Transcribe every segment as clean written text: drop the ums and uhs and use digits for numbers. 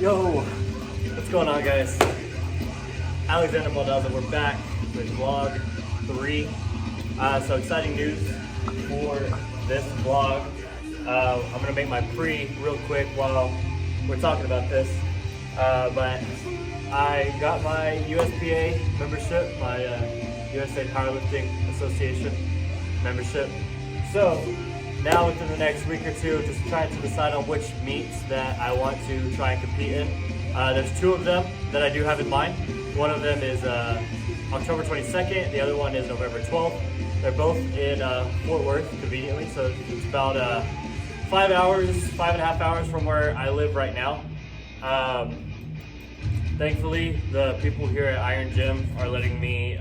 Yo, what's going on, guys? Alexander Baldaza, we're back with vlog 3. So exciting news for this vlog. I'm gonna make my pre real quick while we're talking about this. But I got my USPA membership, my USA Powerlifting Association membership. So now within the next week or two, just trying to decide on which meets that I want to try and compete in. There's 2 of them that I do have in mind. One of them is October 22nd, the other one is November 12th. They're both in Fort Worth, conveniently, so it's about 5.5 hours from where I live right now. Thankfully, the people here at Iron Gym are letting me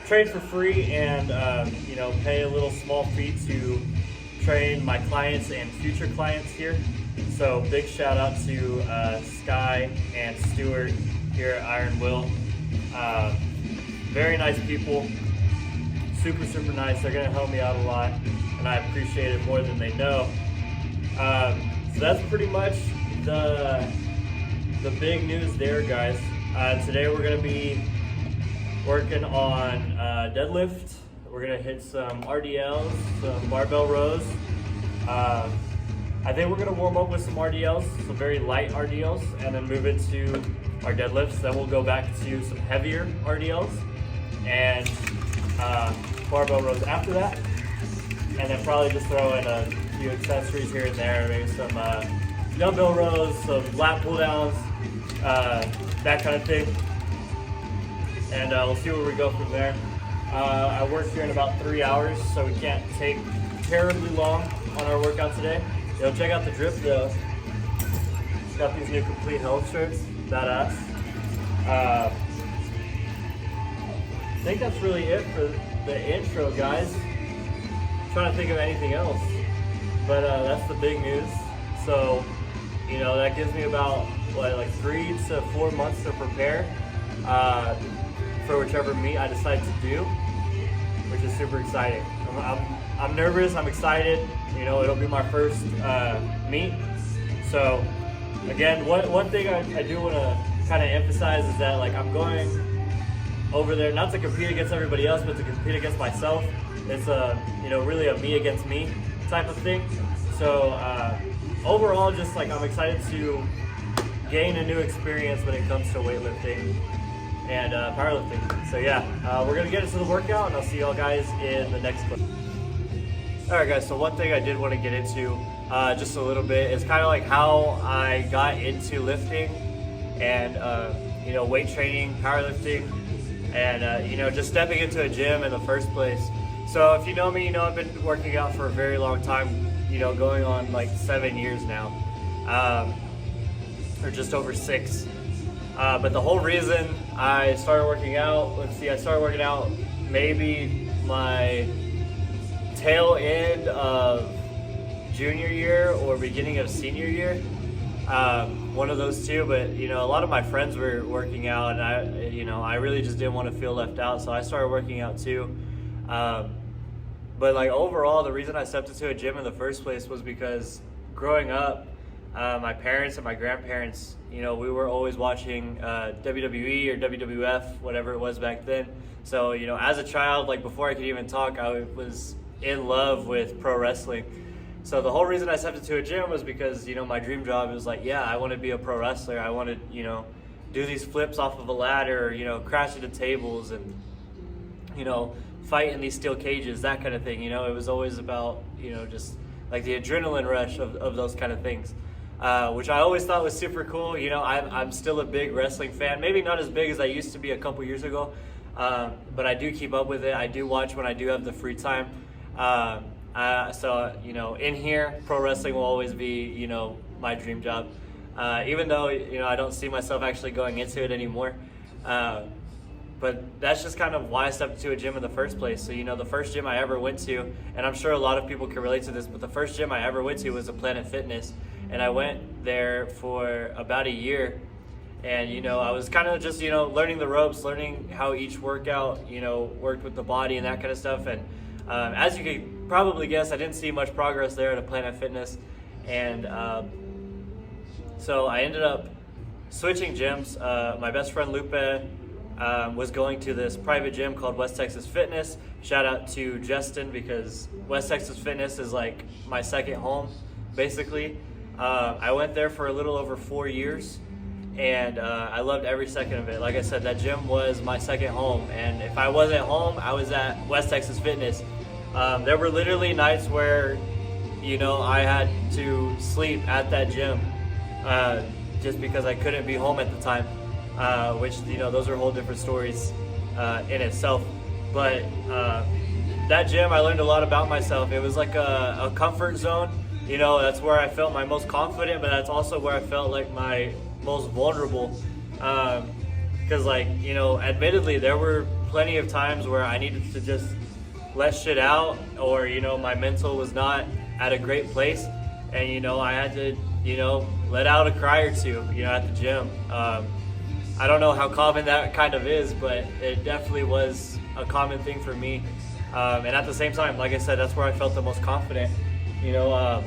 train for free and pay a little small fee to train my clients and future clients here. So big shout out to Sky and Stuart here at Iron Will. Very nice people, super nice. They're gonna help me out a lot, and I appreciate it more than they know. So that's pretty much the big news there, guys. Today we're gonna be working on deadlift. We're gonna hit some RDLs, some barbell rows. I think we're gonna warm up with some RDLs, some very light RDLs, and then move into our deadlifts. Then we'll go back to some heavier RDLs and barbell rows after that. And then probably just throw in a few accessories here and there, maybe some dumbbell rows, some lat pull downs, that kind of thing. And we'll see where we go from there. I work here in about 3 hours, so we can't take terribly long on our workout today. Check out the drip though. Got these new Complete Health shirts, badass. I think that's really it for the intro, guys. Trying to think of anything else, but that's the big news. So, that gives me about like 3 to 4 months to prepare for whichever meet I decide to do, which is super exciting. I'm nervous, I'm excited. It'll be my first meet. So again, one thing I do want to kind of emphasize is that I'm going over there not to compete against everybody else, but to compete against myself. It's really a me against me type of thing. So overall, just I'm excited to gain a new experience when it comes to weightlifting and powerlifting. So yeah, we're gonna get into the workout, and I'll see y'all guys in the next clip. All right, guys. So one thing I did want to get into just a little bit is kind of how I got into lifting and weight training, powerlifting, and just stepping into a gym in the first place. So if you know me, I've been working out for a very long time. Going on 7 years now, or just over 6. But the whole reason I started working out, I started working out maybe my tail end of junior year or beginning of senior year. One of those two, but a lot of my friends were working out, and I really just didn't want to feel left out, so I started working out too. But overall, the reason I stepped into a gym in the first place was because growing up, my parents and my grandparents, we were always watching WWE or WWF, whatever it was back then. So, as a child, before I could even talk, I was in love with pro wrestling. So the whole reason I stepped into a gym was because, my dream job was I want to be a pro wrestler. I want to, do these flips off of a ladder, crash into tables and, fight in these steel cages, that kind of thing. It was always about, just the adrenaline rush of those kind of things. Which I always thought was super cool. I'm still a big wrestling fan. Maybe not as big as I used to be a couple years ago, but I do keep up with it. I do watch when I do have the free time. So, in here, pro wrestling will always be, my dream job. Even though, I don't see myself actually going into it anymore. But that's just kind of why I stepped into a gym in the first place. So, the first gym I ever went to, and I'm sure a lot of people can relate to this, but the first gym I ever went to was a Planet Fitness. And I went there for about a year. And, I was kind of just, learning the ropes, learning how each workout, worked with the body and that kind of stuff. And as you could probably guess, I didn't see much progress there at a Planet Fitness. And So I ended up switching gyms. My best friend Lupe was going to this private gym called West Texas Fitness. Shout out to Justin, because West Texas Fitness is like my second home, basically. I went there for a little over 4 years, and I loved every second of it. Like I said, that gym was my second home, and if I wasn't home, I was at West Texas Fitness. There were literally nights where, you know, I had to sleep at that gym just because I couldn't be home at the time, which, you know, those are whole different stories in itself. But that gym, I learned a lot about myself. It was like a comfort zone. You know, that's where I felt my most confident, but that's also where I felt like my most vulnerable. Because, like, you know, admittedly, there were plenty of times where I needed to just let shit out, or, you know, my mental was not at a great place, and, you know, I had to, you know, let out a cry or two, you know, at the gym. I don't know how common that kind of is, but it definitely was a common thing for me. And at the same time, like I said, that's where I felt the most confident. You know,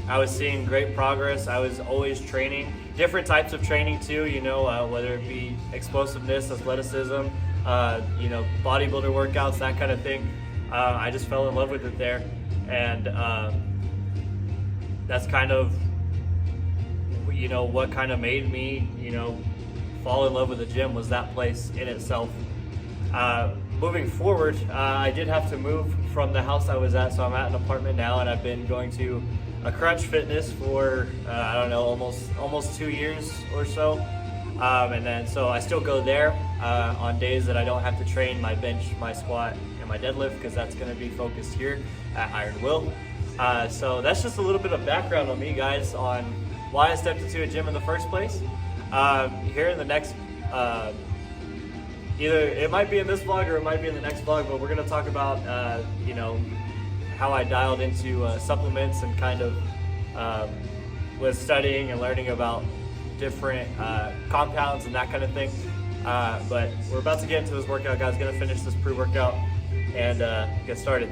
I was seeing great progress. I was always training, different types of training too, you know, whether it be explosiveness, athleticism, you know, bodybuilder workouts, that kind of thing. I just fell in love with it there. And that's kind of, you know, what kind of made me, you know, fall in love with the gym, was that place in itself. Moving forward, I did have to move from the house I was at, so I'm at an apartment now, and I've been going to a Crunch Fitness for I don't know, almost 2 years or so, and then so I still go there on days that I don't have to train my bench, my squat, and my deadlift, because that's going to be focused here at Iron Will. So that's just a little bit of background on me, guys, on why I stepped into a gym in the first place. Here in the next, either it might be in this vlog or it might be in the next vlog, but we're going to talk about, you know, how I dialed into supplements, and kind of was studying and learning about different compounds and that kind of thing. But we're about to get into this workout, guys. Going to finish this pre-workout and get started.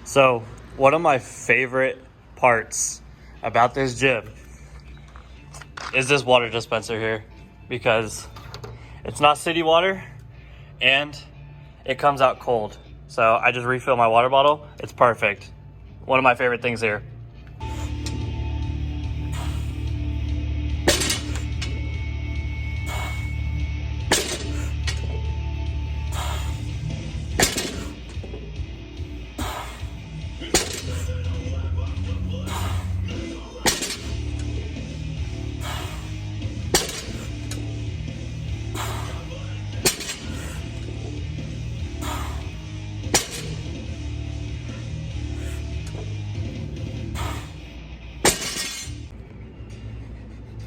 So, one of my favorite parts about this gym is this water dispenser here, because it's not city water and it comes out cold. So I just refill my water bottle. It's perfect. One of my favorite things here.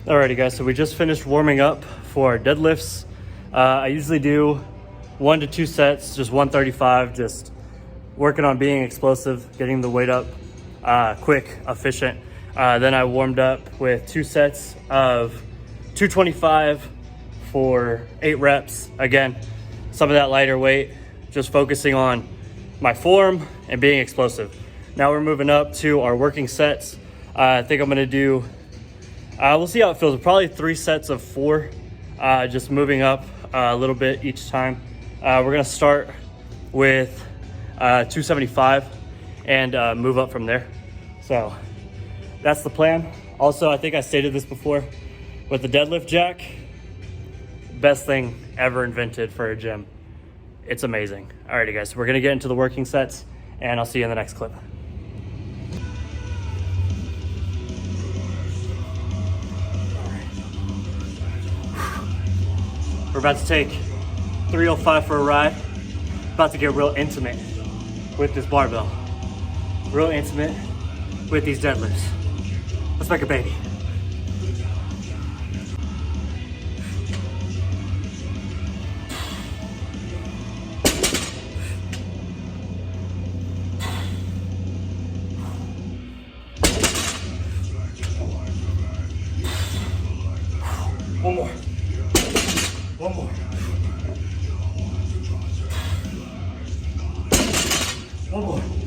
Alrighty guys, so we just finished warming up for our deadlifts. I usually do 1 to 2 sets, just 135, just working on being explosive, getting the weight up quick, efficient. Then I warmed up with 2 sets of 225 for 8 reps. Again, some of that lighter weight, just focusing on my form and being explosive. Now we're moving up to our working sets. I think I'm gonna do, we'll see how it feels. Probably 3 sets of 4, just moving up a little bit each time. We're gonna start with 275 and move up from there. So that's the plan. Also, I think I stated this before, with the deadlift jack, best thing ever invented for a gym. It's amazing. Alrighty guys, so we're gonna get into the working sets, and I'll see you in the next clip. We're about to take 305 for a ride. About to get real intimate with this barbell. Real intimate with these deadlifts. Let's make a baby. One more. One more. One more.